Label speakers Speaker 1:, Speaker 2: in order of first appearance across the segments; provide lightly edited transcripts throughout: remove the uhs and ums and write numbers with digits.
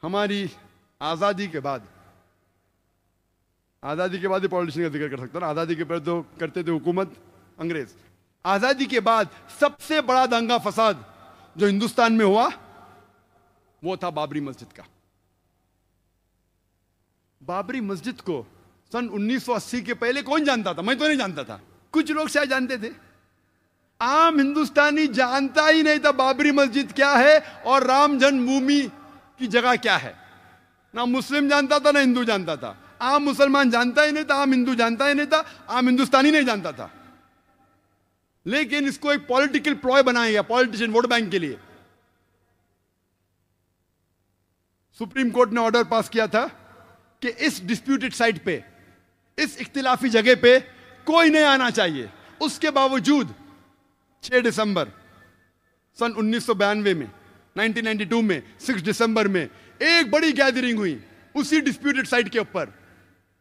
Speaker 1: हमारी आज़ादी के बाद ही पॉलिटिशियन का जिक्र कर सकता ना, आज़ादी के पहले तो करते थे हुकूमत अंग्रेज। आज़ादी के बाद सबसे बड़ा दंगा फसाद जो हिंदुस्तान में हुआ वो था बाबरी मस्जिद का। बाबरी मस्जिद को सन 1980 के पहले कौन जानता था? मैं तो नहीं जानता था, कुछ लोग शायद जानते थे। आम हिंदुस्तानी जानता ही नहीं था बाबरी मस्जिद क्या है और राम जन्मभूमि की जगह क्या है। ना मुस्लिम जानता था ना हिंदू जानता था। आम मुसलमान जानता ही नहीं था, आम हिंदू जानता ही नहीं था, आम हिंदुस्तानी नहीं जानता था। लेकिन इसको एक पॉलिटिकल प्लॉय बनाया गया पॉलिटिशियन वोट बैंक के लिए। सुप्रीम कोर्ट ने ऑर्डर पास किया था कि इस डिस्प्यूटेड साइट पे, इस इख्तिलाफी जगह पे कोई नहीं आना चाहिए। उसके बावजूद 6 दिसंबर सन 1992 में 1992 में 6 दिसंबर में एक बड़ी गैदरिंग हुई उसी डिस्प्यूटेड साइट के ऊपर,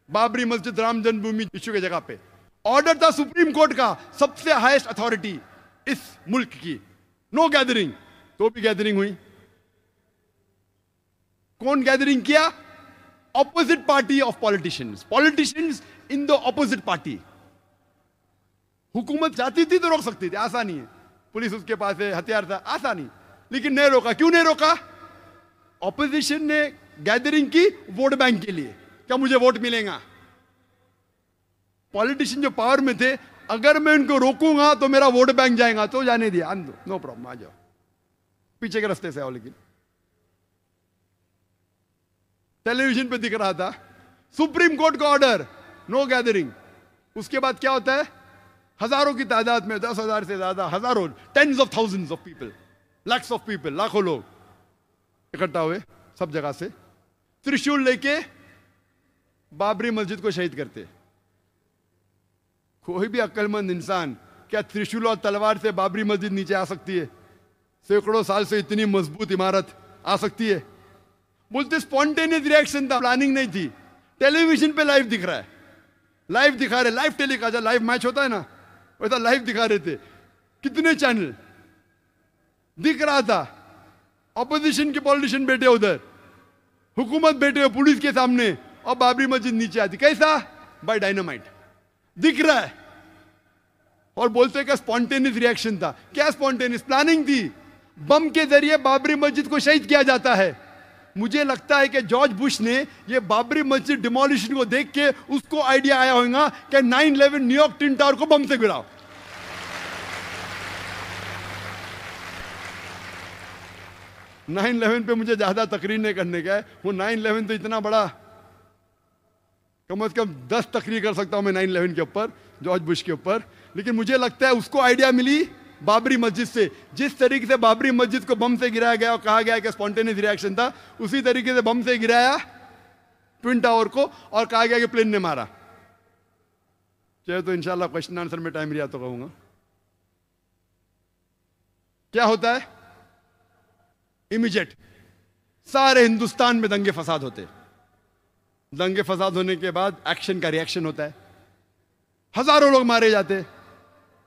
Speaker 1: बाबरी मस्जिद राम जन्मभूमि इश्यू की जगह पे। ऑर्डर था सुप्रीम कोर्ट का, सबसे हाईएस्ट अथॉरिटी इस मुल्क की, नो गैदरिंग। तो भी गैदरिंग हुई। कौन गैदरिंग किया? Opposite party of politicians in the opposite party. हुकूमत चाहती थी तो रोक सकती थी, आसानी है, पुलिस उसके पास है, हथियार था, आसानी, लेकिन नहीं रोका। क्यों नहीं रोका? ऑपोजिशन ने गैदरिंग की वोट बैंक के लिए, क्या मुझे वोट मिलेगा। पॉलिटिशियन जो पावर में थे, अगर मैं इनको रोकूंगा तो मेरा वोट बैंक जाएगा, तो जाने दिया, आन दो, नो प्रॉब्लम, आ जाओ, पीछे के रास्ते से आओ। लेकिन टेलीविजन पे दिख रहा था सुप्रीम कोर्ट का ऑर्डर, नो गैदरिंग। उसके बाद क्या होता है? हजारों की तादाद में, 10,000 से ज्यादा, हजारों, tens of thousands of people, lakhs of people, लाखों लोग इकट्ठा हुए सब जगह से, त्रिशूल लेके बाबरी मस्जिद को शहीद करते। कोई भी अक्लमंद इंसान क्या त्रिशूल और तलवार से बाबरी मस्जिद नीचे आ सकती है? सैकड़ों साल से इतनी मजबूत इमारत आ सकती है? बोलते स्पॉन्टेनियस रिएक्शन था, प्लानिंग नहीं थी। टेलीविजन पे लाइव दिख रहा है, लाइव दिखा रहे, लाइव टेलीकास्ट, लाइव मैच होता है ना, वैसा लाइव दिखा रहे थे। कितने चैनल दिख रहा था। ऑपोजिशन के पॉलिटिशियन बैठे उधर, हुकूमत बैठे हो पुलिस के सामने, और बाबरी मस्जिद नीचे आती। कैसा? बाय डायनामाइट, दिख रहा है। और बोलते का स्पॉन्टेनियस रिएक्शन था। क्या स्पॉन्टेनियस? प्लानिंग थी। बम के जरिए बाबरी मस्जिद को शहीद किया जाता है। मुझे लगता है कि जॉर्ज बुश ने ये बाबरी मस्जिद डिमोलिशन को देख के उसको आइडिया आया होगा कि 9/11 न्यूयॉर्क ट्विन टावर को बम से गिराओ। नाइन 11 पे मुझे ज्यादा तकरीर नहीं करने का है, वो 9/11 तो इतना बड़ा, कम से कम 10 तकरीर कर सकता हूं मैं 9/11 के ऊपर, जॉर्ज बुश के ऊपर। लेकिन मुझे लगता है उसको आइडिया मिली बाबरी मस्जिद से। जिस तरीके से बाबरी मस्जिद को बम से गिराया गया और कहा गया कि स्पॉन्टेनियस रिएक्शन था, उसी तरीके से बम से गिराया ट्विन टावर को और कहा गया कि प्लेन ने मारा। चाहे तो इंशाल्लाह क्वेश्चन आंसर में टाइम लिया तो कहूंगा। क्या होता है? इमीडिएट सारे हिंदुस्तान में दंगे फसाद होते। दंगे फसाद होने के बाद एक्शन का रिएक्शन होता है, हजारों लोग मारे जाते,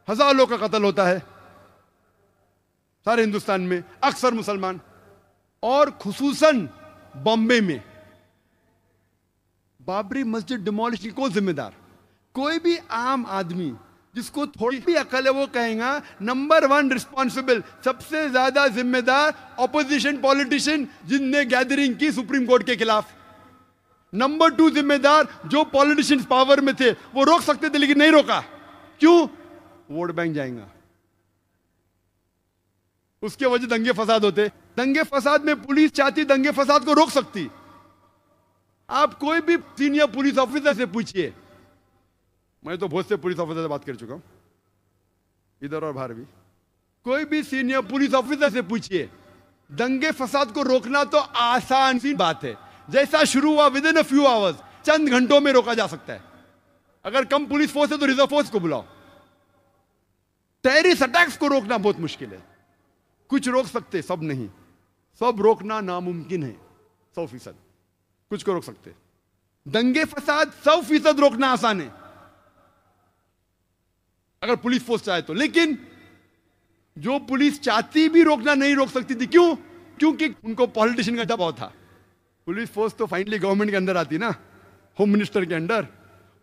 Speaker 1: हजारों लोग का कत्ल होता है सारे हिंदुस्तान में, अक्सर मुसलमान। और खुसूसन बॉम्बे में बाबरी मस्जिद डिमोलिश को जिम्मेदार कोई भी आम आदमी जिसको थोड़ी भी अकल है वो कहेगा नंबर 1 रिस्पॉन्सिबल, सबसे ज्यादा जिम्मेदार ऑपोजिशन पॉलिटिशियन जिनने गैदरिंग की सुप्रीम कोर्ट के खिलाफ। नंबर 2 जिम्मेदार जो पॉलिटिशियंस पावर में थे, वो रोक सकते थे लेकिन नहीं रोका। क्यों? वोट बैंक जाएगा, उसके वजह दंगे फसाद होते। दंगे फसाद में पुलिस चाहती दंगे फसाद को रोक सकती। आप कोई भी सीनियर पुलिस ऑफिसर से पूछिए, मैं तो बहुत से पुलिस ऑफिसर से बात कर चुका हूं इधर और बाहर भी, कोई भी सीनियर पुलिस ऑफिसर से पूछिए, दंगे फसाद को रोकना तो आसान सी बात है। जैसा शुरू हुआ within a few hours, चंद घंटों में रोका जा सकता है। अगर कम पुलिस फोर्स है तो रिजर्व फोर्स को बुलाओ। टेररिस्ट अटैक्स को रोकना बहुत मुश्किल है। कुछ रोक सकते, सब नहीं। सब रोकना नामुमकिन है 100%। कुछ को रोक सकते। दंगे फसाद 100% रोकना आसान है अगर पुलिस फोर्स चाहे तो। लेकिन जो पुलिस चाहती भी रोकना नहीं रोक सकती थी। क्यों? क्योंकि उनको पॉलिटिशियन का दबाव था। पुलिस फोर्स तो फाइनली गवर्नमेंट के अंदर आती ना, होम मिनिस्टर के अंडर।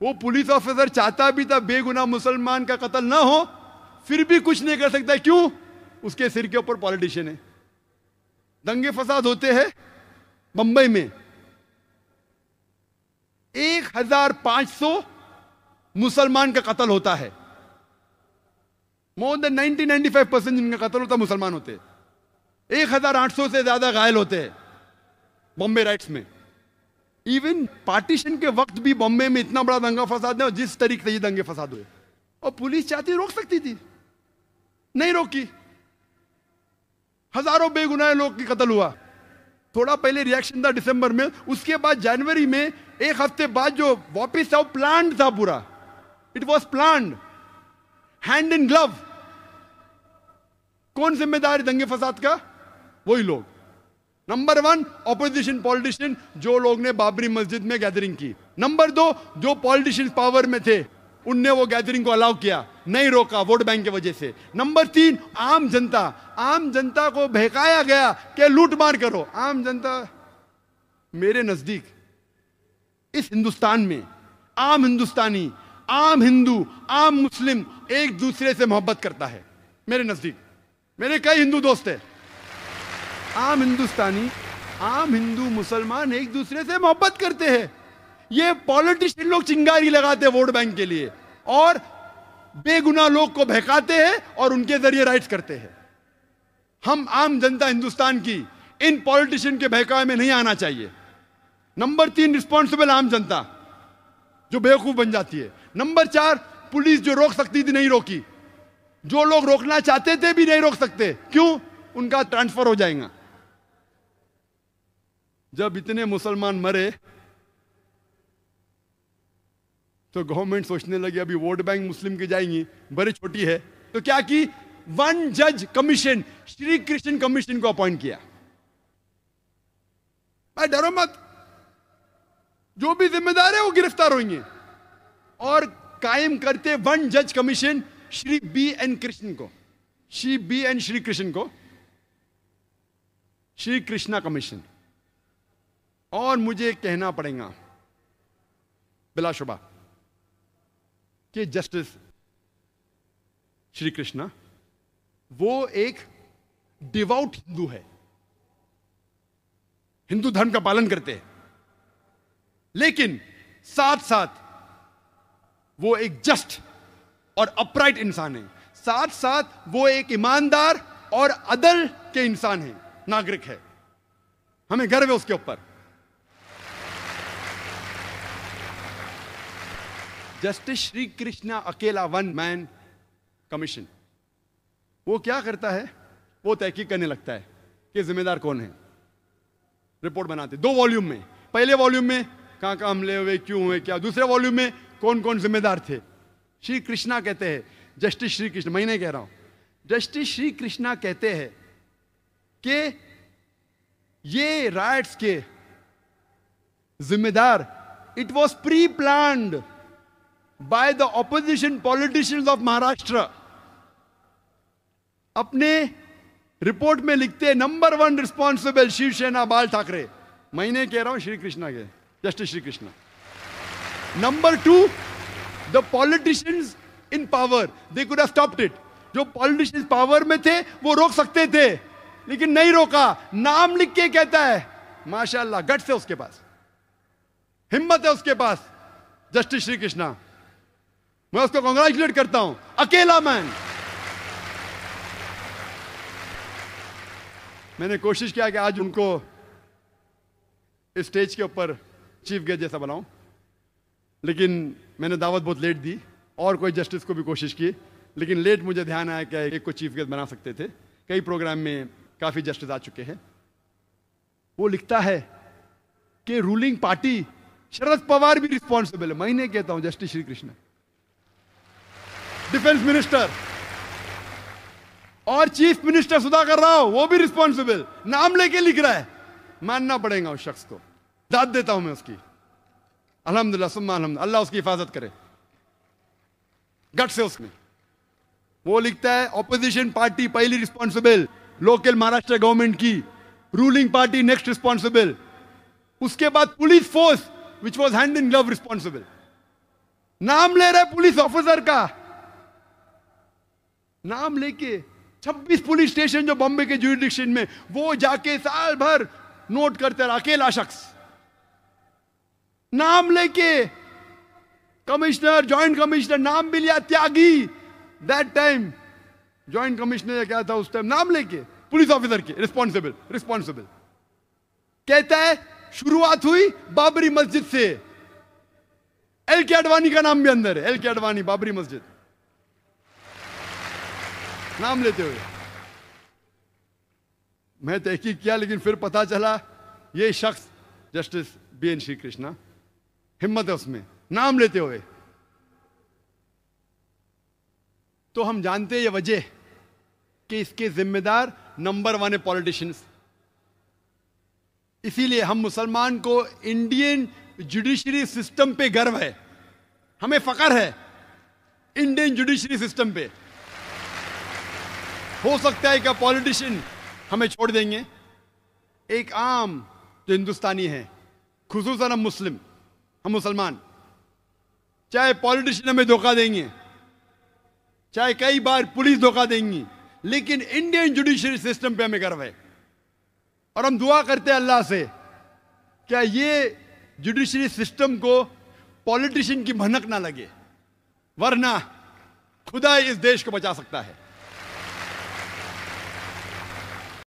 Speaker 1: वो पुलिस ऑफिसर चाहता भी था बेगुनाह मुसलमान का कत्ल ना हो, फिर भी कुछ नहीं कर सकता। क्यों? उसके सिर के ऊपर पॉलिटिशियन है। दंगे फसाद होते हैं बंबई में, 1500 मुसलमान का कत्ल होता है। मोर देन 90-95% जिनका कत्ल होता है मुसलमान होते हैं। 1800 से ज्यादा घायल होते हैं बॉम्बे राइट्स में। इवन पार्टीशन के वक्त भी बॉम्बे में इतना बड़ा दंगा फसाद है, जिस तरीके से ये दंगे फसाद हुए, और पुलिस चाहती रोक सकती थी, नहीं रोकी। हजारों बेगुनाह लोग की कत्ल हुआ। थोड़ा पहले रिएक्शन था दिसंबर में, उसके बाद जनवरी में, एक हफ्ते बाद जो वापिस था, प्लान्ड था पूरा। It was planned, hand in glove. कौन जिम्मेदार दंगे फसाद का? वही लोग। नंबर 1 ऑपोजिशन पॉलिटिशियन, जो लोग ने बाबरी मस्जिद में गैदरिंग की। नंबर 2 जो पॉलिटिशियंस पावर में थे, उनने वो गैदरिंग को अलाउ किया, नहीं रोका वोट बैंक की वजह से। नंबर 3 आम जनता। आम जनता को बहकाया गया कि लूट मार करो। आम जनता, मेरे नजदीक इस हिंदुस्तान में आम हिंदुस्तानी, आम हिंदू, आम मुस्लिम एक दूसरे से मोहब्बत करता है। मेरे नजदीक मेरे कई हिंदू दोस्त हैं। आम हिंदुस्तानी, आम हिंदू, मुसलमान एक दूसरे से मोहब्बत करते हैं। ये पॉलिटिशियन लोग चिंगारी लगाते हैं वोट बैंक के लिए, और बेगुनाह लोग को बहकाते हैं और उनके जरिए राइट्स करते हैं। हम आम जनता हिंदुस्तान की इन पॉलिटिशियन के बहकावे में नहीं आना चाहिए। नंबर 3 रिस्पॉन्सिबल आम जनता, जो बेवकूफ बन जाती है। नंबर 4 पुलिस, जो रोक सकती थी नहीं रोकी। जो लोग रोकना चाहते थे भी नहीं रोक सकते। क्यों? उनका ट्रांसफर हो जाएगा। जब इतने मुसलमान मरे तो गवर्नमेंट सोचने लगी अभी वोट बैंक मुस्लिम की जाएंगी, बड़ी छोटी है, तो क्या की? 1 जज कमीशन, श्री कृष्ण कमीशन को अपॉइंट किया। भाई डरो मत, जो भी जिम्मेदार है वो गिरफ्तार होंगे। और कायम करते 1 जज कमीशन श्री BN कृष्ण को, श्री BN श्री कृष्ण को, श्री कृष्णा कमीशन। और मुझे कहना पड़ेगा बिलाशुबा कि जस्टिस श्री कृष्णा वो एक डिवाउट हिंदू है, हिंदू धर्म का पालन करते हैं, लेकिन साथ साथ वो एक जस्ट और अपराइट इंसान है। साथ साथ वो एक ईमानदार और अदल के इंसान है, नागरिक है। हमें गर्व है उसके ऊपर। जस्टिस श्री कृष्णा अकेला 1 मैन कमीशन, वो क्या करता है? वो तहकीक करने लगता है कि जिम्मेदार कौन है। रिपोर्ट बनाते 2 वॉल्यूम में। पहले वॉल्यूम में कहां कहां हमले हुए, क्यों हुए, क्या। दूसरे वॉल्यूम में कौन कौन जिम्मेदार थे। श्री कृष्णा कहते हैं, जस्टिस श्री कृष्ण, मैं नहीं कह रहा हूं, जस्टिस श्री कृष्णा कहते हैं कि ये राइट्स के जिम्मेदार, it was pre planned by the opposition politicians of Maharashtra. अपने रिपोर्ट में लिखते हैं नंबर 1 रिस्पॉन्सिबल शिवसेना बाल ठाकरे। मैं नहीं कह रहा हूं, श्री कृष्णा के, justice Shri Krishna. Number 2 the politicians in power, they could have stopped it. जो पॉलिटिशियंस पावर में थे वो रोक सकते थे, लेकिन नहीं रोका। नाम लिख के कहता है, माशाल्लाह, गट्स है उसके पास, हिम्मत है उसके पास, जस्टिस श्री कृष्णा। मैं उसको कांग्रेचुलेट करता हूं, अकेला मैन। मैंने कोशिश किया कि आज उनको स्टेज के ऊपर चीफ गेस्ट जैसा बनाऊं, लेकिन मैंने दावत बहुत लेट दी। और कोई जस्टिस को भी कोशिश की, लेकिन लेट मुझे ध्यान आया कि एक को चीफ गेस्ट बना सकते थे। कई प्रोग्राम में काफी जस्टिस आ चुके हैं। वो लिखता है कि रूलिंग पार्टी शरद पवार भी रिस्पॉन्सिबल है। मैं नहीं कहता हूं, justice Shri Krishna. Defence minister और चीफ मिनिस्टर सुधाकर राव, वो भी रिस्पॉन्सिबल, नाम लेके लिख रहा है। मानना पड़ेगा उस शख्स को, दाद देता हूं मैं उसकी। अल्हम्दुलिल्लाह सुम्मा अल्हम्दुलिल्लाह, अल्लाह उसकी हिफाजत करे, गट से उसमें। वो लिखता है ऑपोजिशन पार्टी पहली रिस्पॉन्सिबल, लोकल महाराष्ट्र गवर्नमेंट की, रूलिंग पार्टी नेक्स्ट रिस्पॉन्सिबल। उसके बाद police force which was hand in glove responsible. नाम ले रहा है पुलिस ऑफिसर का, नाम लेके 26 पुलिस स्टेशन जो बॉम्बे के ज्यूरिडिक्शन में, वो जाके साल भर नोट करते रहा, अकेला शख्स नाम लेके। कमिश्नर, जॉइंट कमिश्नर, नाम भी लिया, त्यागी दैट टाइम जॉइंट कमिश्नर क्या था उस टाइम, नाम लेके पुलिस ऑफिसर के, रिस्पॉन्सिबल रिस्पॉन्सिबल। कहता है शुरुआत हुई बाबरी मस्जिद से, एल के अडवाणी का नाम भी अंदर है, एल के अडवाणी बाबरी मस्जिद नाम लेते हुए। मैं तहकीक किया लेकिन फिर पता चला ये शख्स जस्टिस BN श्री कृष्णा, हिम्मत है उसमें नाम लेते हुए। तो हम जानते हैं ये वजह कि इसके जिम्मेदार नंबर 1 है पॉलिटिशियंस। इसीलिए हम मुसलमान को इंडियन जुडिशरी सिस्टम पे गर्व है, हमें फख्र है इंडियन जुडिशरी सिस्टम पे। हो सकता है कि पॉलिटिशियन हमें छोड़ देंगे, एक आम जो हिंदुस्तानी है, खुसूसन हम मुस्लिम, हम मुसलमान, चाहे पॉलिटिशियन हमें धोखा देंगे, चाहे कई बार पुलिस धोखा देंगी, लेकिन इंडियन जुडिशरी सिस्टम पे हमें गर्व है। और हम दुआ करते हैं अल्लाह से, क्या ये जुडिशरी सिस्टम को पॉलिटिशियन की भनक ना लगे, वरना खुदा इस देश को बचा सकता है।